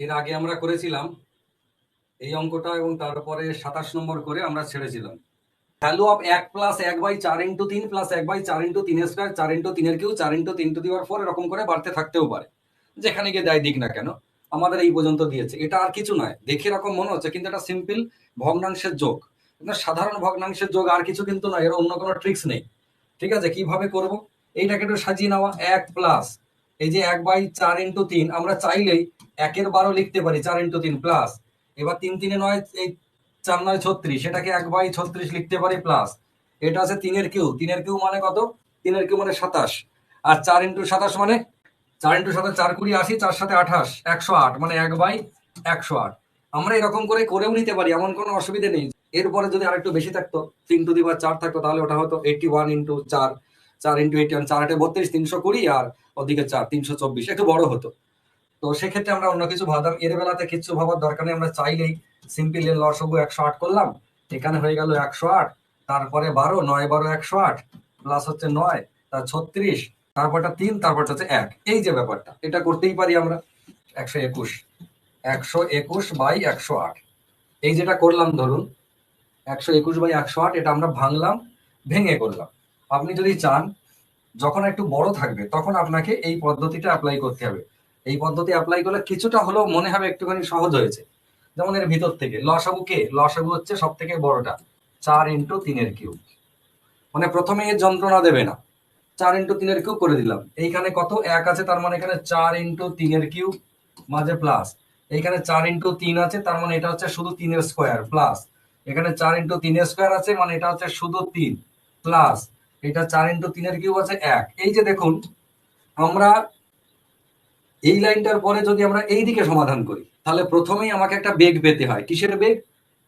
এর আগে আমরা করেছিলাম এই অঙ্কটা এবং তারপরে 27 নম্বর করে আমরা ছেড়েছিলাম। ভ্যালু অফ 1+1/4 × 3 +1/4 × 3² 4 × 3 4 × 3 এরকম করে বাড়তে থাকতেও পারে, যেখানে গিয়ে দেয় দিক না কেন। আমাদের এই পর্যন্ত দিয়েছে, এটা আর কিছু নয়, দেখে এরকম মনে হচ্ছে কিন্তু এটা সিম্পল ভগ্নাংশের যোগ, সাধারণ ভগ্নাংশের যোগ, আর কিছু কিন্তু নয়, এর অন্য কোনো ট্রিক্স নেই। ঠিক আছে, কিভাবে করব এইটাকে একটু সাজিয়ে নেওয়া। 1 প্লাস এই যে 1/4 × 3 আমরা চাইলেই 1/12 লিখতে পারি, 4 × 3 প্লাস, এবার 3 3 9, এই 4 9 36, এটাকে 1/36 লিখতে পারি প্লাস, এটা আছে 3 কিউ, 3 কিউ মানে কত, 3 কিউ মানে 27, আর 4 × 27 মানে 4 × 7 4 20 80, 4 7 28 108, মানে 1/108। আমরা এরকম করে করেও নিতে পারি, এমন কোনো অসুবিধা নেই। এরপরে যদি আরেকটু বেশি থাকতো, 3⁴ থাকতো, তাহলে ওটা হতো 81 × 4, 4 × 81, 4 8 32, 320, আর ওদিকে 4 324, একটু বড় হতো। তো সেক্ষেত্রে আমরা অন্য কিছু ভাবতাম, এর বেলাতে কিছু ভাবার দরকার নেই, আমরা চাইলেই সিম্পল এর লসাগু 108 করলাম, এখানে হয়ে গেল 108, তারপরে 12, 9 12 108, প্লাস হচ্ছে 9, তার 36, তারপরটা 3, তারপরটা হচ্ছে 1, এই যে ব্যাপারটা, এটা করতেই পারি আমরা। 121 121/108, এই যেটা করলাম, ধরুন 121/108, এটা আমরা ভাঙলাম, ভেঙে করলাম। আপনি যদি চান যখন একটু বড় থাকবে তখন আপনাকে এই পদ্ধতিটা অ্যাপ্লাই করতে হবে। এই পদ্ধতি অ্যাপ্লাই করলে কিছুটা হলেও মনে হবে একটুখানি সহজ হয়েছে। যেমন এর ভিতর থেকে লসাগু হচ্ছে সব থেকে বড়টা, 4 × 3 মানে প্রথমে এর যন্ত্রণা দেবে না, 4 × 3 করে দিলাম। এইখানে কত 1 আছে, তার মানে এখানে 4 × 3 মাঝে প্লাস, এইখানে 4 × 3 আছে, তার মানে এটা হচ্ছে শুধু 3² প্লাস, এখানে 4 × 3² আছে, মানে এটা হচ্ছে শুধু 3 প্লাস, এটা 4 × 3 আছে 1। এই যে দেখুন, আমরা এই লাইনটার পরে যদি আমরা এই দিকে সমাধান করি, তাহলে প্রথমেই আমাকে একটা বেগ পেতে হয়। কিসের বেগ?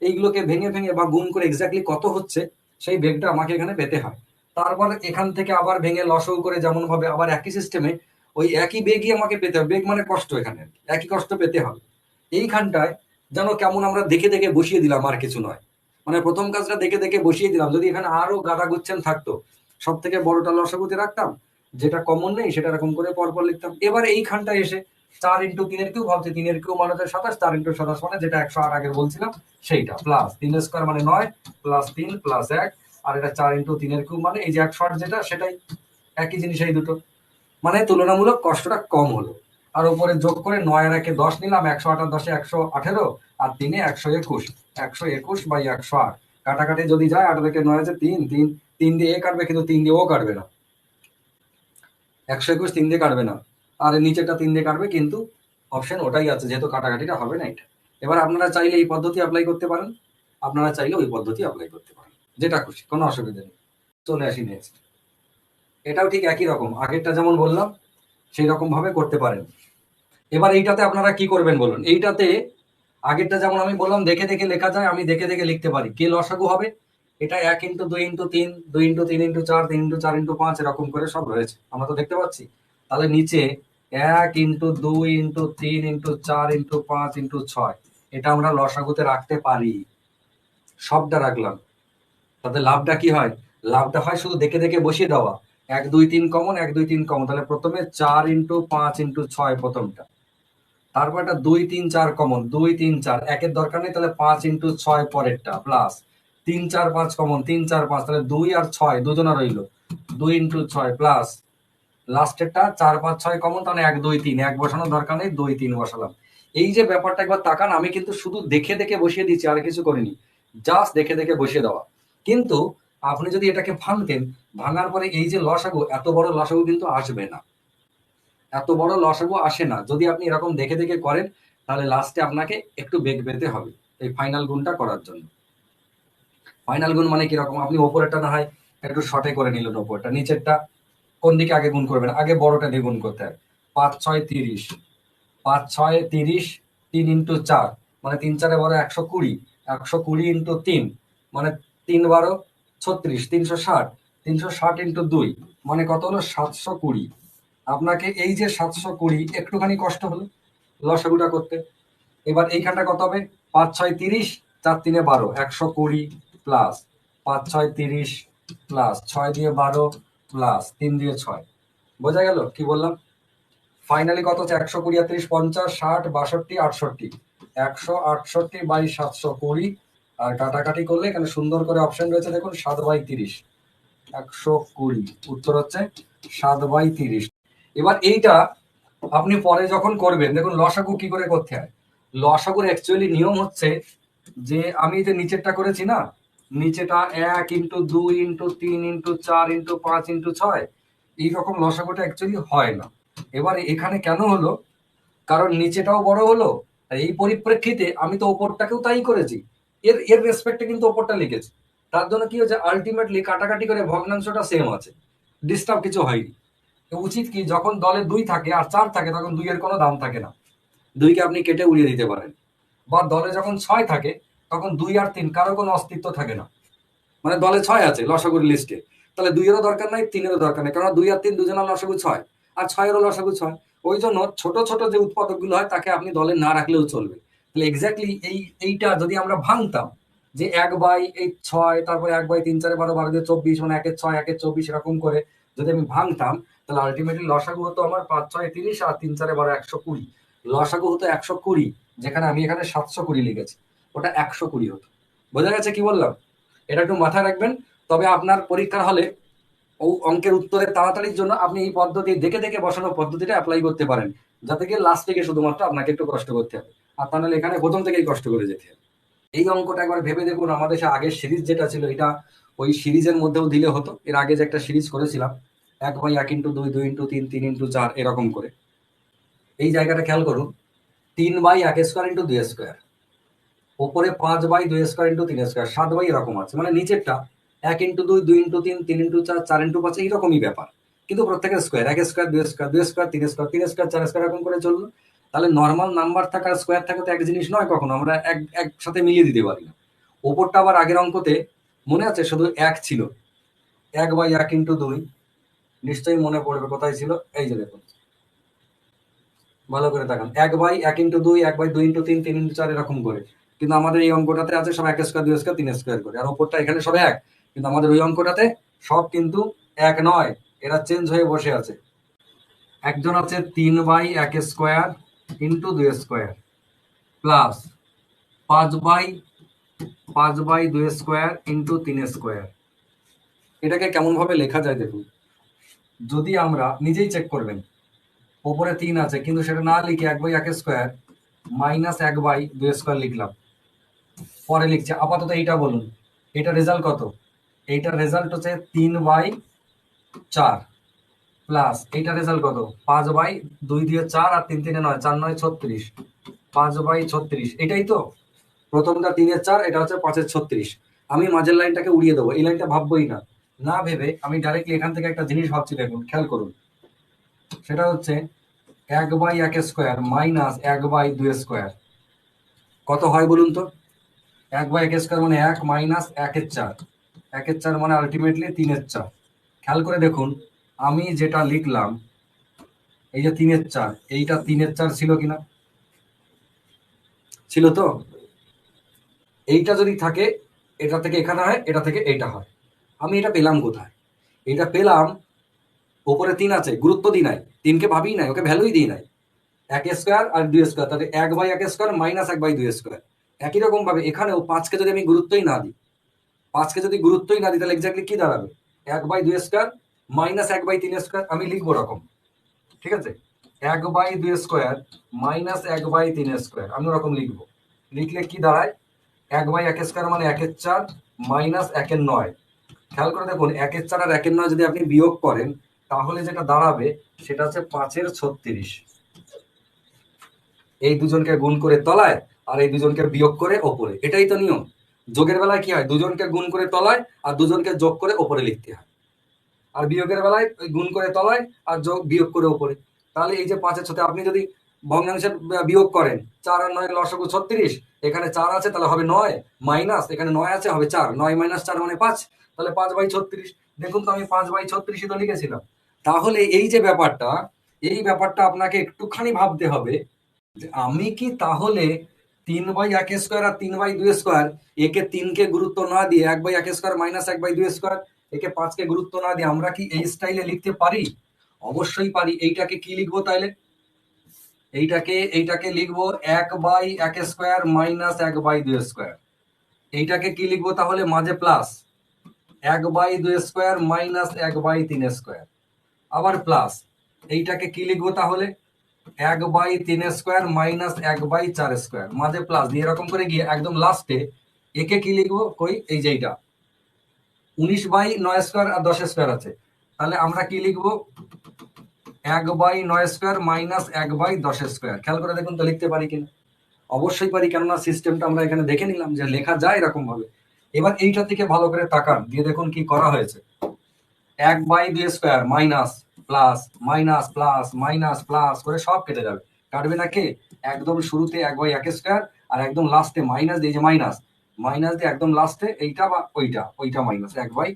এইগুলোকে ভেঙে ভেঙে বা গুণ করে এক্স্যাক্টলি কত হচ্ছে সেই বেগটা আমাকে এখানে পেতে হয়। তারপর এখান থেকে আবার ভেঙে লসও করে যেমন ভাবে আবার একই সিস্টেমে ওই একই বেগই আমাকে পেতে হবে। বেগ মানে কষ্ট, এখানে একই কষ্ট পেতে হবে। এইখানটায় যেন কেমন আমরা দেখে দেখে বসিয়ে দিলাম, আর কিছু নয়। মানে প্রথম কাজটা দেখে দেখে বসিয়ে দিলাম, যদি এখানে আরো গাদা গুচ্ছেন থাকতো, সব থেকে বড়টা লসাগুতে রাখতাম, যেটা কমন নেই সেটা এরকম করে পরপর লিখতাম। এবার এইখানটায় এসে 4 × 3 ভাবছি, 3 মানে হচ্ছে 27, 4 × 27 মানে যেটা 108 আগে বলছিলাম সেইটা, প্লাস 3² মানে 9, প্লাস 3 প্লাস 1, আর এটা 4 × 3 মানে এই যে 108 যেটা, সেটাই একই জিনিস এই দুটো, মানে তুলনামূলক কষ্টটা কম হলো। আর উপরে যোগ করে 9 আর 1 10 নিলাম, 108 আর 10 118, আর 3 121, 121/108, কাটাকাটি যদি যায় 8 থেকে 9 আছে 3 3, 3 দিয়ে এ কাটবে, কিন্তু 3 দিয়ে ও কাটবে না, 121 3 দিয়ে কাটবে না, আর নিচেরটা 3 দিয়ে কাটবে, কিন্তু অপশন ওটাই আছে, যেহেতু কাটাকাটিটা হবে না এটা। এবার আপনারা চাইলে এই পদ্ধতি অ্যাপ্লাই করতে পারেন, আপনারা চাইলে ওই পদ্ধতি অ্যাপ্লাই করতে পারেন, যেটা খুশি, কোনো অসুবিধা নেই। চলে আসি নেক্সট। এটাও ঠিক একই রকম, আগেরটা যেমন বললাম সেই রকম ভাবে করতে পারেন। এবার এইটাতে আপনারা কি করবেন বলুন। এইটাতে আগেরটা যেমন আমি বললাম দেখে দেখে লেখা যায়, আমি দেখে দেখে লিখতে পারি। কে লসাগু হবে? এটা 1 × 2 × 3, 2 × 3 × 4, 3 × 4 × 5, এরকম করে সব রয়েছে, আমরা তো দেখতে পাচ্ছি। তাহলে নিচে 1 × 2 × 3 × 4 × 5 × 6, এটা আমরা লসাগুতে রাখতে পারি, সবটা রাখলাম। তাতে লাভটা কি হয়? লাভটা হয় শুধু দেখে দেখে বসিয়ে দেওয়া। 1 2 3 কমন, 1 2 3 কমন, তাহলে প্রথমে 4 × 5 × 6 প্রথমটা, তারপর একটা 2 3 4 কমন, 2 3 4, একের দরকার নেই, তাহলে 5 × 6 পরেরটা, প্লাস 3 4 5 কমন, 3 4 5, তাহলে 2 আর 6 দুজনা রইল, 2 × 6, প্লাস লাস্টেরটা 4 5 6 কমন, তাহলে 1 2 3, 1 বসানোর দরকার নেই, 2 3 বসালাম। এই যে ব্যাপারটা একবার তাকান, আমি কিন্তু শুধু দেখে দেখে বসিয়ে দিচ্ছি, আর কিছু করিনি, জাস্ট দেখে দেখে বসিয়ে দেওয়া। কিন্তু আপনি যদি এটাকে ভাঙতেন, ভাঙার পরে এই যে লসাগু, এত বড় লসাগু কিন্তু আসবে না, এত বড় লসাগু আসে না। যদি আপনি এরকম দেখে দেখে করেন, তাহলে লাস্টে আপনাকে একটু বেগ পেতে হবে এই ফাইনাল গুণটা করার জন্য। ফাইনাল গুণ মানে কিরকম, আপনি ওপরেরটা না হয় একটু শর্টে করে নিলেন, ওপরটা, নিচেরটা কোন দিকে আগে গুণ করবেন, আগে বড়টা দিয়ে গুণ করতে হয়। 5 6 30, 5 6 30, 3 × 4 মানে 3 4 12 120, 120 × 3 মানে 3 12 36, 360, 360 × 2 মানে কত হলো 720। আপনাকে এই যে 720, একটুখানি কষ্ট হলো লসাগুটা করতে। এবার এইখানটা কত হবে? 5 6 30, 4 3 12, 120, প্লাস 5 6 30, প্লাস 6 দিয়ে 12, প্লাস 3 দিয়ে 6। বোঝা গেল কি বললাম? ফাইনালি কত হচ্ছে 120, 38, 50, 60, 62, 68, 168/720, আর কাটাকাটি করলে এখানে সুন্দর করে অপশন রয়েছে দেখুন 7/30, 120, উত্তর হচ্ছে 7/30। এবার এইটা আপনি পরে যখন করবেন দেখুন লসাগু কি করে করতে হয়। লসাগুর অ্যাকচুয়ালি নিয়ম হচ্ছে যে আমি যে নিচেরটা করেছি না, নিচেটা 1x2x3x4x5x6, এইরকম লসাগুটা অ্যাকচুয়ালি হয় না। এবার এখানে কেন হলো, কারণ নিচেটাও বড় হলো, আর এই পরিপ্রেক্ষিতে আমি তো ওপরটাকেও তাই করেছি, এর এর রেসপেক্টে কিন্তু ওপরটা লিখেছি। তার জন্য কি হচ্ছে, আলটিমেটলি কাটাকাটি করে ভগ্নাংশটা সেম আছে, ডিস্টার্ব কিছু হয়নি। উচিত কি, যখন দলে 2 থাকে আর 4 থাকে তখন 2 এর কোনো দাম থাকে না, 2কে আপনি কেটে উড়িয়ে দিতে পারেন। বা দলে যখন 6 থাকে তখন 2 আর 3 কারো কোনো অস্তিত্ব থাকে না, মানে দলে 6 আছে লসাগুর লিস্টে, তাহলে 2 এরও দরকার নাই, 3 এরও দরকার নেই, কারণ 2 আর 3 দুজনের লসাগু 6, আর 6 এরও লসাগু 6। ওই জন্য ছোট ছোট যে উৎপাদকগুলো হয় তাকে আপনি দলে না রাখলেও চলবে। তাহলে এক্স্যাক্টলি এইটা যদি আমরা ভাঙতাম যে 1/6, তারপরে 1/3, 4, 12, 12 দিয়ে 24, মানে 1-6, 1-24 এরকম করে যদি আমি ভাঙতাম, তাহলে আলটিমেটলি লসাগু হতো আমার 5-6 30, আর 3-4 12 120, লসাগু হতো 120, যেখানে আমি এখানে 720 লিখেছি, ওটা 120 হতো। বোঝা গেছে কি বললাম? এটা একটু মাথায় রাখবেন। তবে আপনার পরীক্ষার হলে ও অঙ্কের উত্তরের তাড়াতাড়ির জন্য আপনি এই পদ্ধতি দেখে দেখে বসানো পদ্ধতিটা অ্যাপ্লাই করতে পারেন, যাতে গিয়ে লাস্ট থেকে শুধুমাত্র আপনাকে একটু কষ্ট করতে হবে, আর তা নাহলে এখানে প্রথম থেকেই কষ্ট করে যেতে হবে। এই অঙ্কটা একবার ভেবে দেখুন, আমাদের সে আগের সিরিজ যেটা ছিল এটা ওই সিরিজের মধ্যেও দিলে হতো। এর আগে যে একটা সিরিজ করেছিলাম 1/1x2, 2x3, 3x4 এরকম করে, এই জায়গাটা খেয়াল করুন, 3/1² x2, ওপরে 5/2² x3, 7 এরকম আছে, মানে নিচেরটা 1x2, 2x3, 3x4, 4x5 এইরকমই ব্যাপার, কিন্তু প্রত্যেকের স্কোয়ার, 1² 2² 2² 3² 3² 4² এরকম করে চললো। তাহলে নর্মাল নাম্বার থাকা আর স্কোয়ার থাকা তো এক জিনিস নয়, কখনো আমরা একসাথে মিলিয়ে দিতে পারি না। ওপরটা আবার আগের অঙ্কতে মনে আছে শুধু 1 ছিল, 1/1x2, নিশ্চয়ই মনে পড়বে কোথায় ছিল, এই যে দেখুন ভালো করে তাকান, 1/1x2, 1/2x3, 3x4 এরকম করে, কিন্তু আমাদের এই অঙ্কটাতে আছে সব 1² 2² 3² করে, আর ওপরটা এখানে সব 1, কিন্তু আমাদের ওই অঙ্কটাতে সব কিন্তু 1 নয়, এরা চেঞ্জ হয়ে বসে আছে। একজন আছে 3/1² প্লাস 5/2² এটাকে কেমন ভাবে লেখা যায় দেখুন, যদি আমরা নিজেই চেক করবেন, ওপরে 3 আছে কিন্তু সেটা না লিখে 1/1² মাইনাস 1/2² লিখলাম, পরে লিখছে আপাতত এইটা বলুন, এটা রেজাল্ট কত, এইটার রেজাল্ট হচ্ছে 3/4 প্লাস এইটার রেজাল্ট কত 5/2 দিয়ে 4, আর 3 3 9, 4 9 36, 5/36, এটাই তো প্রথমটা 3-এর 4, এটা হচ্ছে 5-এর 36। আমি মাঝের লাইনটাকে উড়িয়ে দেবো, এই লাইনটা ভাববোই না, না ভেবে আমি ডাইরেক্টলি এখান থেকে একটা জিনিস ভাবছি, দেখুন খেয়াল করুন, সেটা হচ্ছে 1/1² মাইনাস 1/2² কত হয় বলুন তো, 1/1² মানে 1 মাইনাস 1/4, 1/4 মানে আলটিমেটলি 3/4। খেয়াল করে দেখুন, আমি যেটা লিখলাম এই যে 3/4, এইটা 3/4 ছিল কিনা, ছিল তো, এইটা যদি থাকে এটা থেকে এখানে হয়, এটা থেকে এইটা হয়, আমি এটা পেলাম কোথায়, এটা পেলাম ওপরে 3 আছে, গুরুত্ব দিই নাই, 3কে ভাবি নাই, ওকে ভ্যালুই দিই নাই, 1² আর 2², তাহলে 1/1² মাইনাস 1/2²। একই রকম ভাবে এখানেও 5কে যদি আমি গুরুত্বই না দিই, 5কে যদি গুরুত্বই না দিই, তাহলে এক্স্যাক্টলি কি দাঁড়াবে, 1/2² মাইনাস 1/3², আমি লিখবো রকম, ঠিক আছে, 1/2² মাইনাস 1/3², আমি ওরকম লিখবো, লিখলে কি দাঁড়ায়, 1/1² মানে 1/4 মাইনাস 1/9। খেয়াল করে দেখুন 1/4 আর 1/9 যদি আপনি বিয়োগ করেন, তাহলে যেটা দাঁড়াবে সেটা হচ্ছে 5-এর 36। এই দুজনকে গুণ করে তলায়, আর এই দুজনকে বিয়োগ করে ওপরে, এটাই তো নিয়ম। যোগের বেলায় কি হয়, দুজনকে গুণ করে তলায় আর দুজনকে যোগ করে ওপরে লিখতে হয়, আর বিয়োগের বেলায় ওই গুণ করে তলায় আর যোগ বিয়োগ করে ওপরে। তাহলে এই যে 5-এর সাথে আপনি যদি ভগ্নাংশের বিয়োগ করেন, 4 আর 9 লসাগু 36, এখানে 4 আছে তাহলে হবে 9, মাইনাস এখানে 9 আছে হবে 4, 9 মাইনাস 4 মানে 5, তাহলে 5/36। দেখুন তো আমি 5/36 তো লিখেছিলাম। তাহলে এই যে ব্যাপারটা, এই ব্যাপারটা আপনাকে একটুখানি ভাবতে হবে, যে আমি কি তাহলে 3/1² আর 3/2², একে 3কে গুরুত্ব না দিয়ে 1/1² মাইনাস 1/2², একে 5কে গুরুত্ব না দিয়ে আমরা কি এই স্টাইলে লিখতে পারি? অবশ্যই পারি। এইটাকে কি লিখবো তাইলে, এইটাকে লিখবো 1/1² মাইনাস 1/2²। এইটাকে কি লিখবো তাহলে, মাঝে প্লাস 1/2² মাইনাস 1/3²। আবার প্লাস এইটাকে কি লিখবো তাহলে, 1/3² মাইনাস 1/4²। মাঝে প্লাস দিয়ে এরকম করে গিয়ে একদম লাস্টে একে কি লিখবো, কই এই যে এইটা 19/9² আর 10² আছে, তাহলে আমরা কি লিখবো 1/9² মাইনাস 1/10²। খেয়াল করে দেখুন তো লিখতে পারি কিনা। অবশ্যই পারি, কেননা সিস্টেমটা আমরা এখানে দেখে নিলাম যে লেখা যায় এরকম ভাবে। এবার এইটা থেকে ভালো করে তাকান, দিয়ে দেখুন কি করা হয়েছে। 1/2² minus plus minus plus minus plus করে সব কেটে যাবে। কাটবে না কে, একদম শুরুতে 1/1² আর একদম লাস্টে মাইনাস দিয়ে, যে মাইনাস মাইনাস দিয়ে একদম লাস্টে এইটা বা ওইটা মাইনাস 1/10²।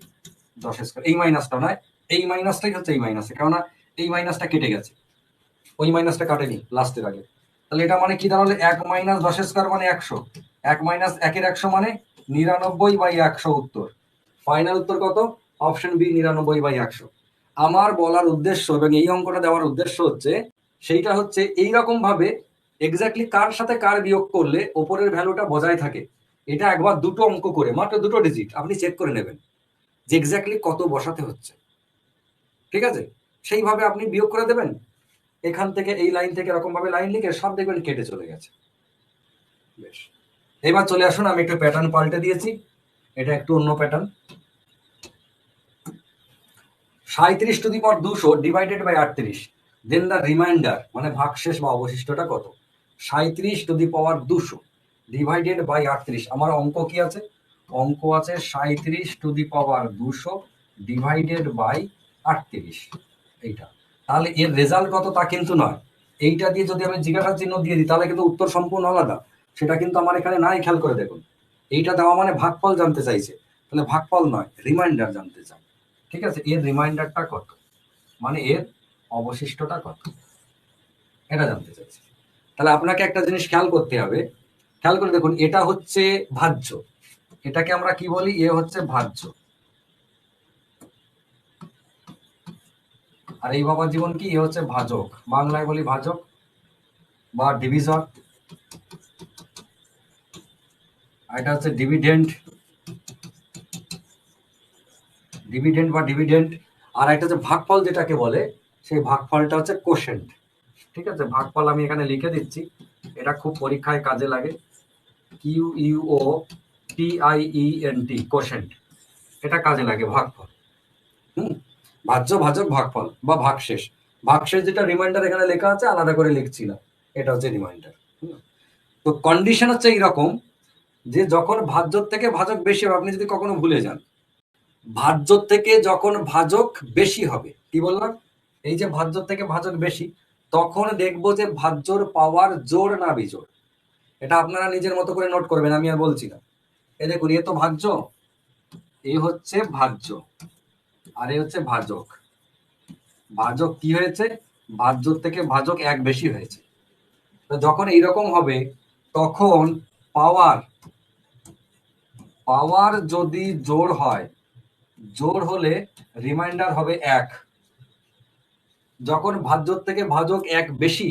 এই মাইনাসটা নয়, এই মাইনাসটাই হচ্ছে এই মাইনাসে, কেননা এই মাইনাসটা কেটে গেছে, ওই মাইনাসটা কাটেনি লাস্টের আগে। তাহলে এটা মানে কি দাঁড়ালো, 1 - 10² মানে 100, 1 - 1 মানে 99/100 উত্তর। ফাইনাল উত্তর কত, অপশন বি 99/100। আমার বলার উদ্দেশ্য এবং এই অঙ্কটা দেওয়ার উদ্দেশ্য হচ্ছে, সেইটা হচ্ছে এইরকম ভাবে এক্স্যাক্টলি কার সাথে কার বিয়োগ করলে ওপরের ভ্যালুটা বজায় থাকে। এটা একবার দুটো অঙ্ক করে, মাত্র দুটো ডিজিট আপনি চেক করে নেবেন যে এক্স্যাক্টলি কত বসাতে হচ্ছে, ঠিক আছে? সেইভাবে আপনি বিয়োগ করে দেবেন। এখান থেকে এই লাইন থেকে এরকম ভাবে লাইন লিখে সব দেখবেন কেটে চলে গেছে। বেশ, এবার চলে আসুন, আমি একটু প্যাটার্ন পাল্টে দিয়েছি, এটা একটু অন্য pattern. 37⁻200 divided by 38, then the remainder মানে ভাগশেষ বা অবশিষ্টটা কত। 37⁻200 ডিভাইডেড বাই 38, আমার অঙ্ক কি আছে, অঙ্ক আছে 37⁻200 ডিভাইডেড বাই 38, এইটা। তাহলে এর রেজাল্ট কত তা কিন্তু নয়, এইটা দিয়ে যদি আমি জিজ্ঞাসা চিহ্ন দিয়ে দিই তাহলে কিন্তু উত্তর সম্পূর্ণ আলাদা, সেটা কিন্তু আমার এখানে নাই। খেয়াল করে দেখুন, এইটা দেওয়া মানে ভাগফল জানতে চাইছে, তাহলে ভাগফল নয় রিমাইন্ডার জানতে চাই, ঠিক আছে? এর রিমাইন্ডারটা কত মানে এর অবশিষ্টটা কত, এটা জানতে চাইছি। তাহলে আপনাকে একটা জিনিস খেয়াল করতে হবে, খেয়াল করে দেখুন, এটা হচ্ছে ভাজ্য, এটাকে আমরা কি বলি, এ হচ্ছে ভাজ্য, আর এই বাবার জীবন কি, এ হচ্ছে ভাজক, বাংলায় বলি ভাজক বা ডিভিজর, আর এটা হচ্ছে ডিভিডেন্ড, ডিভিডেন্ড বা ডিভিডেন্ড। আর একটা হচ্ছে ভাগফল যেটাকে বলে, সেই ভাগফলটা হচ্ছে কোশেন্ট, ঠিক আছে? ভাগফল আমি এখানে লিখে দিচ্ছি, এটা খুব পরীক্ষায় কাজে লাগে, QUOTIENT, কোশেন্ট, এটা কাজে লাগে ভাগফল। ভাজ্য, ভাজক, ভাগফল বা ভাগশেষ। ভাগশেষ যেটা রিমাইন্ডার এখানে লেখা আছে, আলাদা করে লিখছি না, এটা হচ্ছে রিমাইন্ডার। তো কন্ডিশন হচ্ছে এইরকম যে যখন ভাজ্যর থেকে ভাজক বেশি হবে, আপনি যদি কখনো ভুলে যান, ভাজ্যর থেকে যখন ভাজক বেশি হবে, কি বললাম, এই যে ভাজ্যর থেকে ভাজক বেশি, তখন দেখবো যে ভাজ্যর পাওয়ার জোড় না বিজোড়। এটা আপনারা নিজের মতো করে নোট করবেন, আমি আর বলছি না। এ দেখুন, এ তো ভাজ্য, এ হচ্ছে ভাজ্য, আর এ হচ্ছে ভাজক। ভাজক কি হয়েছে, ভাজ্যর থেকে ভাজক এক বেশি হয়েছে। তো যখন এইরকম হবে তখন পাওয়ার, পাওয়ার যদি জোড় হয়, জোড় হলে রিমাইন্ডার হবে 1। যখন ভাজ্যর থেকে ভাজক এক বেশি,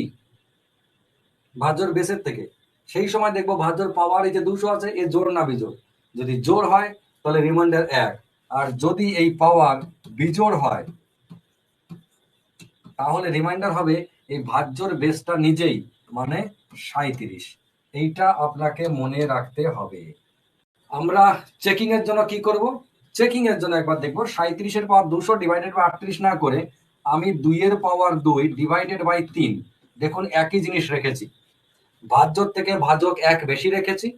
ভাজ্যর বেসের থেকে, সেই সময় দেখবো ভাজ্যর পাওয়ার এই যে 200 আছে, এ জোড় না বিজোড়। যদি জোড় হয় তাহলে রিমাইন্ডার 1, আর যদি এই পাওয়ার বিজোড় হয় তাহলে রিমাইন্ডার হবে এই ভাজ্যর বেসটা নিজেই, মানে 37। এইটা আপনাকে মনে রাখতে হবে। আমরা চেকিং এর জন্য কি করব, চেকিং এর জন্য একবার দেখবো 37-এর পাওয়ার 200 ডিভাইডেড বাই 38 না করে আমি 2-এর পাওয়ার 2 ডিভাইডেড বাই 3, দেখুন একই জিনিস রেখেছি, ভাজ্যর থেকে ভাজক এক বেশি রেখেছি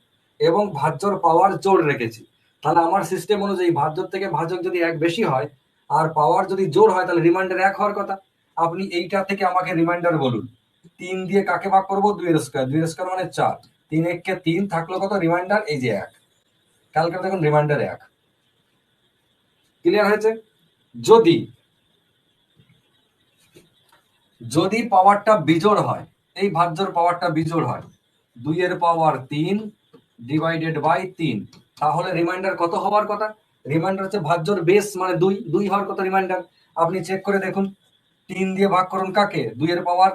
এবং ভাজ্যর পাওয়ার জোড় রেখেছি। তাহলে আমার সিস্টেম অনুযায়ী ভাজ্যর থেকে ভাজক যদি এক বেশি হয় আর পাওয়ার যদি জোড় হয়, তাহলে রিমাইন্ডার 1 হওয়ার কথা। আপনি এইটা থেকে আমাকে রিমাইন্ডার বলুন, 3 দিয়ে কাকে ভাগ করবো, 2-এর স্কয়ার, 2-এর স্কয়ার মানে 4, 3 1 3 থাকলো কত, রিমাইন্ডার এই যে 1। খেয়াল করে দেখুন, রিমাইন্ডার 1। ক্লিয়ার হয়েছে? যদি যদি পাওয়ারটা বিজোড় হয়, এই ভাজ্যর পাওয়ারটা বিজোড় হয়, 2-এর পাওয়ার 3 ডিভাইডেড বাই 3, তাহলে রিমাইন্ডার কত হওয়ার কথা, রিমাইন্ডার হচ্ছে ভাজ্যর বেস মানে 2 হওয়ার কথা রিমাইন্ডার। আপনি চেক করে দেখুন, 3 দিয়ে ভাগ করুন কাকে, 2-এর পাওয়ার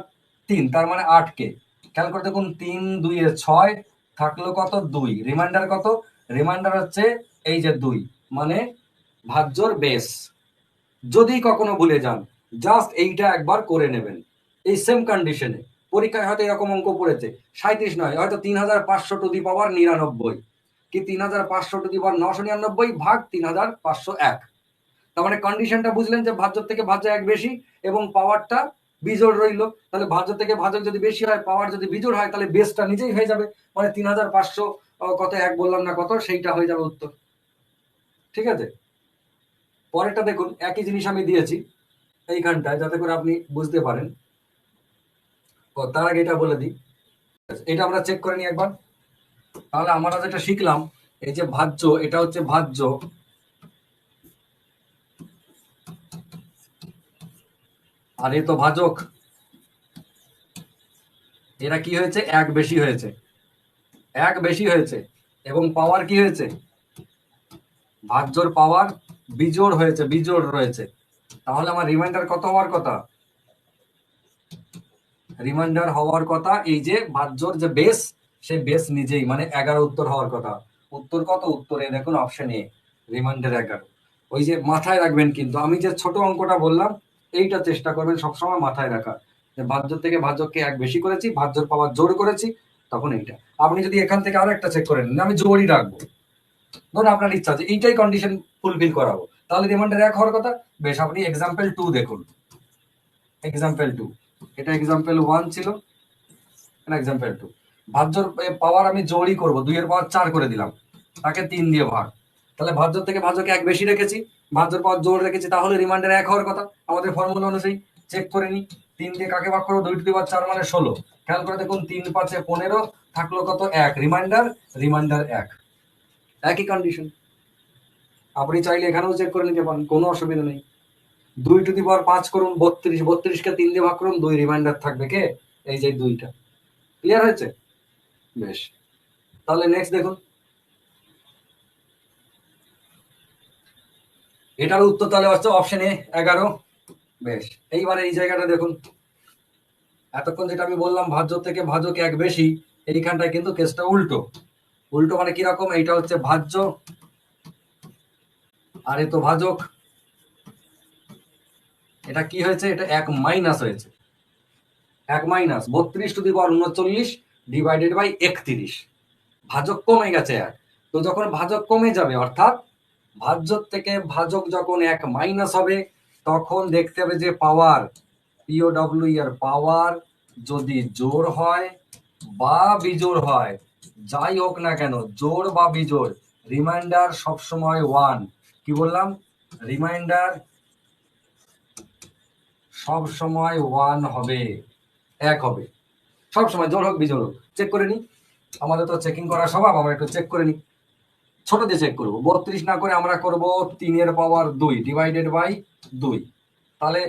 3, তার মানে 8 কে। খেয়াল করে দেখুন 3 2 এ 6 থাকলো কত 2, রিমাইন্ডার কত, রিমাইন্ডার হচ্ছে এই যে 2, মানে ভাজ্যর বেস। যদি কখনো ভুলে যান জাস্ট এইটা একবার করে নেবেন। এই সেম কন্ডিশনে পরীক্ষায় হয়তো এরকম অঙ্ক পড়েছে 37 নয়, হয়তো 3500 টু দি পাওয়ার 99 কি 3500 টু দি পাওয়ার 999 ভাগ 3501। তার মানে কন্ডিশনটা বুঝলেন যে ভাজ্য থেকে ভাজ্য এক বেশি এবং পাওয়ারটা বিজোড় রইলো। তাহলে ভাজ্য থেকে ভাজক যদি বেশি হয়, পাওয়ার যদি বিজোড় হয়, তাহলে বেসটা নিজেই হয়ে যাবে, মানে 3500 কত এক বললাম না কত, সেইটা হয়ে যাবে উত্তর। ঠিক আছে, পরেরটা দেখুন, একই জিনিস আমি দিয়েছি এইখানটায় যাতে করে আপনি বুঝতে পারেন। তার আগে এটা বলে দিই, এটা আমরা চেক করে নিই একবার। তাহলে আমরা যেটা শিখলাম, এই যে ভাজ্য, এটা হচ্ছে ভাজ্য, আর এ তো ভাজক। এরা কি হয়েছে, এক বেশি হয়েছে, এক বেশি হয়েছে, এবং পাওয়ার কি হয়েছে, ভাজ্যর পাওয়ার বিজোড় হয়েছে, বিজোড় রয়েছে। তাহলে আমার রিমাইন্ডার কত হওয়ার কথা, রিমাইন্ডার হওয়ার কথা এই যে ভাজ্যর যে বেস, সেই বেস নিজেই, মানে 11 উত্তর হওয়ার কথা। উত্তর কত, উত্তরে দেখুন অপশন এ, রিমাইন্ডার 11। ওই যে মাথায় রাখবেন, কিন্তু আমি যে ছোট অঙ্কটা বললাম এইটা চেষ্টা করবেন সবসময় মাথায় রাখা, যে ভাজ্য থেকে ভাজককে এক বেশি করেছি, ভাজ্যর পাওয়ার জোর করেছি, তখন এইটা। আপনি যদি এখান থেকে আরো একটা চেক করেন, আমি জোরই রাখবো, ধরুন আপনার ইচ্ছা যে এইটাই কন্ডিশন ফুলফিল করাবো, তাহলে রিমাইন্ডার 1 হওয়ার কথা। বেশ, আপনি এক্সাম্পল 2 দেখুন, এক্সাম্পল 2, এটা এক্সাম্পল 1 ছিল, এটা এক্সাম্পল 2। ভাজ্যর পাওয়ার আমি জোরই করব, 2 এর পাওয়ার 4 করে দিলাম, তাকে 3 দিয়ে ভাগ। তাহলে ভাজ্য থেকে ভাজকে এক বেশি রেখেছি, ভাজ্যর পাওয়ার জোর রেখেছি, তাহলে রিমাইন্ডার 1 হওয়ার কথা। আমাদের ফর্মুলা অনুযায়ী চেক করে নি, 3 দিয়ে কাকে ভাগ করবো, 2 টু দি পাওয়ার 4 মানে 16। খেয়াল করে দেখুন 3 5 15 থাকলো কত 1, রিমাইন্ডার, রিমাইন্ডার 1, একই কন্ডিশন। আপনি চাইলে এখানেও চেক করে নিতে পারেন, কোনো অসুবিধা নেই। 2 টু দি পাওয়ার 5 করুন 32, 32কে 3 দিয়ে ভাগ করুন, 2 রিমাইন্ডার থাকবে কে, এই যে 2টা। ক্লিয়ার হয়েছে? বেশ, তাহলে নেক্সট দেখুন, এটার উত্তর তাহলে হচ্ছে অপশন এ 11। বেশ, এইবারে এই জায়গাটা দেখুন, এতক্ষণ যেটা আমি বললাম ভাজ্য থেকে ভাজক এক বেশি, এইখানটায় কিন্তু কেসটা উল্টো। উল্টো মানে কিরকম, এইটা হচ্ছে ভাজ্য আর এ তো ভাজক, এটা কি হয়েছে, এটা 1 মাইনাস হয়েছে, 1 minus 32 to the power 39 divided by 31। ভাজক কমে গেছে 1, তো যখন ভাজক কমে যাবে, অর্থাৎ ভাজ্য থেকে ভাজক যখন 1 মাইনাস হবে, তখন দেখতে হবে যে পাওয়ার, পিওডব্লিউ এর পাওয়ার যদি জোড় হয় বা বিজোড় হয়, যাই হোক না কেন, জোড় বা বিজোড়, রিমাইন্ডার সবসময় 1। কি বললাম, রিমাইন্ডার সব সময় 1 হবে, 1 হবে সব সময়, জোড় হোক বিজোড় হোক। চেক করে নি, আমাদের তো চেকিং করার স্বভাব, আমরা একটু চেক করে নি। ছোট দিয়ে চেক করবো, 32 না করে আমরা করব 3 এর পাওয়ার 2 ডিভাইডেড বাই 2। তাহলে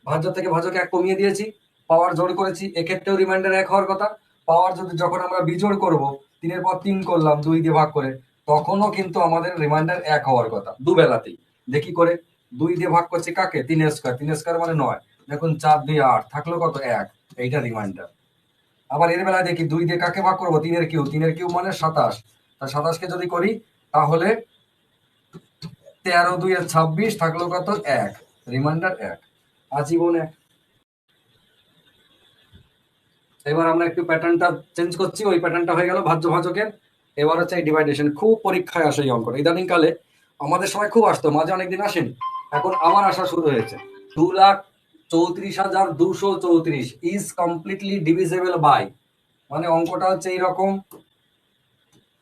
ভাজ্য থেকে ভাজকে 1 কমিয়ে দিয়েছি, পাওয়ার জোড় করেছি, এক্ষেত্রেও রিমাইন্ডার 1 হওয়ার কথা। পাওয়ার যদি যখন আমরা বিজোড় করব, 3 এর পাওয়ার 3 করলাম 2 দিয়ে ভাগ করে, তখনও কিন্তু আমাদের রিমাইন্ডার 1 হওয়ার কথা, দুবেলাতেই। দেখি করে, 2 দিয়ে ভাগ করছি কাকে, 3 স্কয়ার, 3 স্কয়ার মানে 9, দেখুন 4 2 8 থাকলো কত 1, এইটা রিমাইন্ডার। আবার এর বেলায় দেখি 2 দিয়ে কাকে ভাগ করবো, 3 এর কিউব, 3 এর কিউব মানে 27, তা 27কে যদি করি তাহলে 13 2 26 থাকলো কত 1, রিমাইন্ডার 1, আজীবন 1। এবার আমরা একটু প্যাটার্নটা চেঞ্জ করছি, ওই প্যাটার্নটা হয়ে গেল ভাজ্য ভাজকের। এবার হচ্ছে ডিভাইডেশন, খুব পরীক্ষায় আসে এই অঙ্কটা, ইদানিং কালে আমাদের সময় খুব আসতো, মাঝে অনেকদিন আসেনি, এখন আবার আসা শুরু হয়েছে। 2,34,234 ইজ কমপ্লিটলি ডিভিজেবল বাই, মানে অঙ্কটা হচ্ছে এইরকম,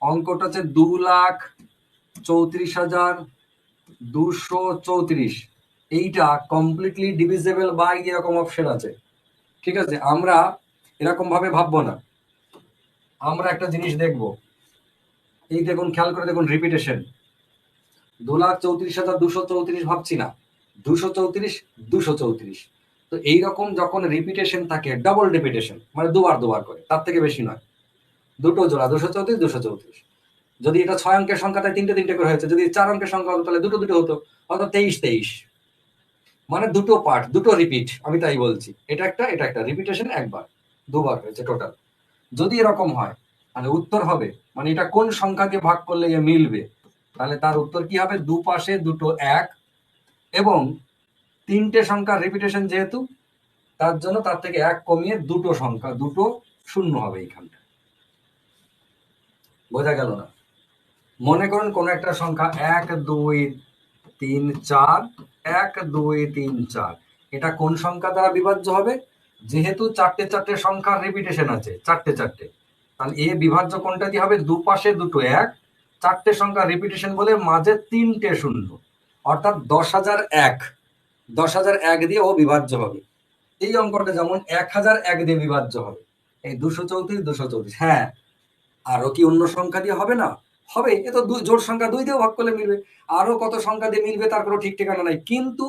অঙ্কটা হচ্ছে 2,34,234, এইটা কমপ্লিটলি ডিভিজেবল বাই এরকম অপশন আছে। ঠিক আছে, আমরা এরকম ভাবে ভাববো না, আমরা একটা জিনিস দেখব, এই দেখুন খেয়াল করে দেখুন রিপিটেশন, 2,34,234 ভাবছি না, 234 234। তো এইরকম যখন রিপিটেশন থাকে, ডাবল রিপিটেশন মানে দুবার দুবার করে, তার থেকে বেশি নয়, দুটো জোড়া 234 234। যদি এটা 6 অঙ্কের সংখ্যা তাই 3টে 3টে করে হয়েছে, যদি 4 অঙ্কের সংখ্যা হতো তাহলে দুটো দুটো হতো, হয়তো 23 23, মানে দুটো পার্ট, দুটো রিপিট। আমি তাই বলছি, এটা একটা, এটা একটা রিপিটেশন একবার। দুবার হয়েছে টোটাল। যদি এরকম হয় মানে উত্তর হবে, মানে এটা কোন সংখ্যা দিয়ে ভাগ করলে এ মিলবে, তাহলে তার উত্তর কি হবে, দুপাশে দুটো এক এবং তিনটে সংখ্যার রিপিটেশন যেহেতু, তার জন্য তার থেকে এক কমিয়ে দুটো সংখ্যা, দুটো শূন্য হবে এইখানটা। বোঝা গেল না? মনে করুন কোন একটা সংখ্যা 1 2 3 4, 1 2 3 4, এটা কোন সংখ্যা দ্বারা বিভাজ্য হবে, যেহেতু চারটে চারটে সংখ্যার রিপিটেশন আছে, চারটে চারটে, তাহলে এ বিভাজ্য কোনটা দিয়ে হবে, দুপাশে দুটো এক, চারটে সংখ্যা রিপিটেশন বলে মাঝে তিনটে শূন্য, অর্থাৎ 10,001, 10,001 দিয়ে ও বিভাজ্য হবে। এই অঙ্কটা যেমন 1001 দিয়ে বিভাজ্য হবে, এই 234 234। হ্যাঁ, আরো কি অন্য সংখ্যা দিয়ে হবে না? হবে, এ তো জোড় সংখ্যা 2 দিয়েও ভাগ করলে মিলবে। আরো কত সংখ্যা দিয়ে মিলবে তার কোনো ঠিক ঠিকানা নাই, কিন্তু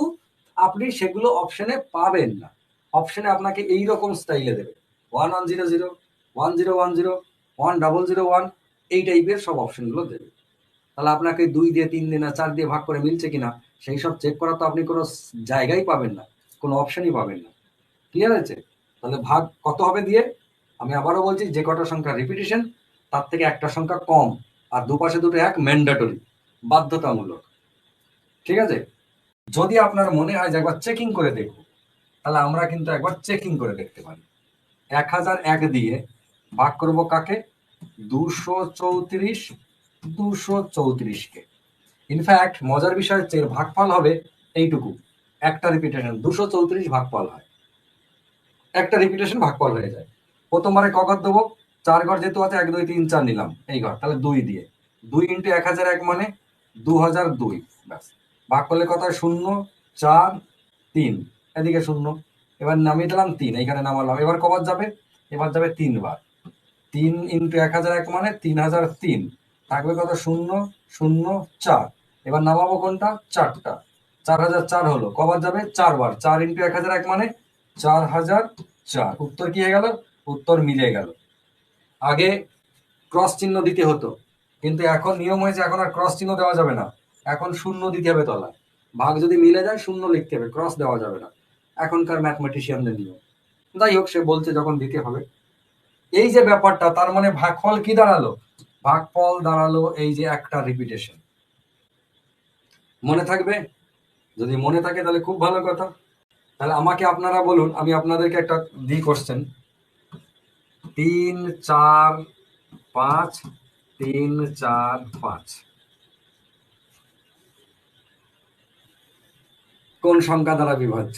আপনি সেগুলো অপশনে পাবেন না। অপশনে আপনাকে এইরকম স্টাইলে দেবে, 1100, 1010, 1001, এই টাইপের সব অপশনগুলো দেবে। তাহলে আপনাকে 2 দিয়ে 3 দিয়ে না 4 দিয়ে ভাগ করে মিলছে কিনা সেই সব চেক করা তো আপনি কোনো জায়গায় পাবেন না, কোনো অপশনই পাবেন না। ক্লিয়ার আছে? তাহলে ভাগ কত হবে দিয়ে, আমি আবারও বলছি, যে কটা সংখ্যা রিপিটেশন তার থেকে একটা সংখ্যা কম, আর দুপাশে দুটো এক ম্যান্ডেটরি, বাধ্যতামূলক। ঠিক আছে? যদি আপনার মনে হয় যে একবার চেকিং করে দেখবো, তাহলে আমরা কিন্তু একবার চেকিং করে দেখতে পারি। 1001 দিয়ে ভাগ করব কাকে, 234, 234 কে। ইনফ্যাক্ট মজার বিষয় হচ্ছে এর ভাগফল হবে এইটুকু, একটা রিপিটেশন 234 ভাগফল হয়, একটা রিপিটেশন ভাগফল হয়ে যায়। প্রথমবারে ক ঘর দেবো, 4 ঘর যেহেতু আছে, 1 2 3 4 নিলাম এই ঘর, তাহলে 2 দিয়ে 2 ইন্টু 1001 মানে 2002, ব্যাস। ভাগ করলে কত হয়, 0 4 3, এদিকে 0, এবার নামিয়ে দিলাম 3, এইখানে নামালাম। এবার কবার যাবে, এবার যাবে 3 বার, 3 ইন্টু 1001 মানে 3003, থাকবে কত, 0 0 4, এবার নামাবো কোনটা, 4টা, 4004 হলো। কবার যাবে, 4 বার, 4 ইন্টু 1001 মানে 4004। উত্তর কি হয়ে গেল, উত্তর মিলে গেল। আগে ক্রস চিহ্ন দিতে হতো, কিন্তু এখন নিয়ম হয়েছে এখন আর ক্রস চিহ্ন দেওয়া যাবে না, এখন শূন্য দিতে হবে তলায়। ভাগ যদি মিলে যায় শূন্য লিখতে হবে, ক্রস দেওয়া যাবে না, এখনকার ম্যাথমেটিশিয়ানদের নিয়ম। যাই হোক, সে বলছে যখন দিতে হবে। এই যে ব্যাপারটা, তার মানে ভাগফল কি দাঁড়ালো, ভাগফল দাঁড়ালো এই যে একটা রিপিটেশন। মনে থাকবে? যদি মনে থাকে তাহলে খুব ভালো কথা। তাহলে আমাকে আপনারা বলুন, আমি আপনাদেরকে একটা দিই কোশ্চেন, 3 4 5, 3 4 5 কোন সংখ্যা দ্বারা বিভাজ্য?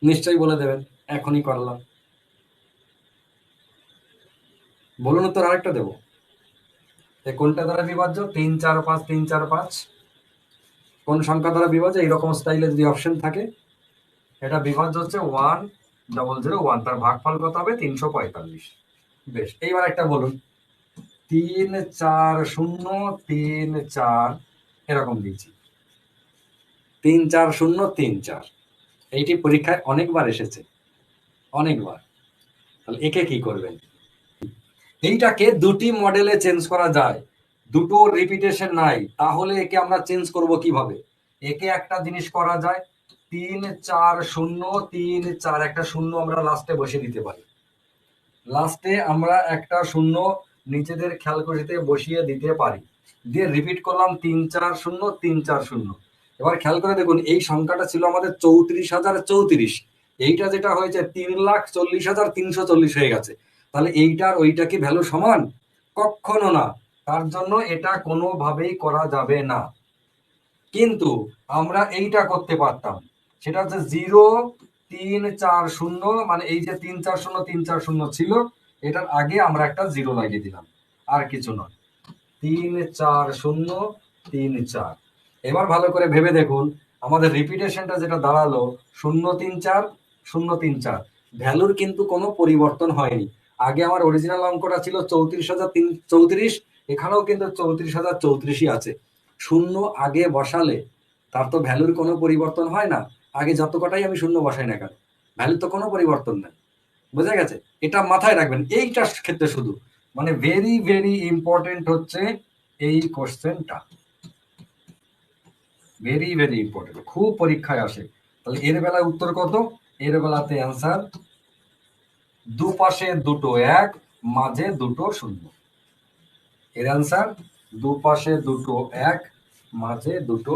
নিশ্চয়ই বলে দেবেন, এখনই করলাম। বলুন উত্তর, আরেকটা দেবো। কোনটা দ্বারা বিভাজ্য, 3 4 5, 3 4 5 কোন সংখ্যা দ্বারা বিভাজ্য? এইরকম স্টাইলে যদি অপশন থাকে, এটা বিভাজ্য হচ্ছে 1001, তার ভাগফল কত হবে, 345। বেশ, এইবার একটা বলুন, 3 4 0 3 4, এরকম দিয়েছি, 3 4 0 3 4, এইটি পরীক্ষায় অনেকবার এসেছে, অনেকবার। তাহলে একে কি করবেন, এইটাকে দুটি মডেলে চেঞ্জ করা যায়, দুটো রিপিটেশন নাই, তাহলে একে আমরা চেঞ্জ করব কিভাবে? একে একটা জিনিস করা যায়, 3 4 0 3 4, একটা শূন্য আমরা লাস্টে বসে দিতে পারি, লাস্টে আমরা একটা শূন্য নিজেদের খেয়ালকুলেটরে বসিয়ে দিতে পারি, দিয়ে রিপিট করলাম 3 4 0 3 4 0। এবার খেয়াল করে দেখুন, এই সংখ্যাটা ছিল আমাদের 34,034, এইটা যেটা হয়েছে 3,40,340 হয়ে গেছে। তাহলে এইটার ওইটা কি ভ্যালু সমান? কখনো না, তার জন্য এটা কোনোভাবেই করা যাবে না। কিন্তু আমরা এইটা করতে পারতাম, সেটা হচ্ছে 0 3 4 0, মানে এই যে 3 4 0 3 4 0 ছিল, এটার আগে আমরা একটা 0 লাগিয়ে দিলাম, আর কিছু নয়, 3 4 0 3 4। এবার ভালো করে ভেবে দেখুন, আমাদের রিপিটেশনটা যেটা দাঁড়ালো 0 3 4 0 3 4, ভ্যালুর কিন্তু কোনো পরিবর্তন হয়নি। আগে আমার অরিজিনাল অঙ্কটা ছিল 34,034, এখানেও কিন্তু 34,034ই আছে। শূন্য আগে বসালে তার তো ভ্যালুর কোনো পরিবর্তন হয় না, আগে যত কটাই আমি শূন্য বসাই না কেন, ভ্যালুর তো কোনো পরিবর্তন নেই। বোঝা গেছে? এটা মাথায় রাখবেন এইটার ক্ষেত্রে শুধু, মানে ভেরি ভেরি ইম্পর্টেন্ট হচ্ছে এই কোশ্চেনটা, ভেরি ভেরি ইম্পর্টেন্ট, খুব পরীক্ষায় আসে। তাহলে এর বেলায় উত্তর কত, এর বেলাতে অ্যান্সার দুপাশে দুটো এক, মাঝে দুটো শূন্য। এর অ্যান্সার দুপাশে দুটো এক, মাঝে দুটো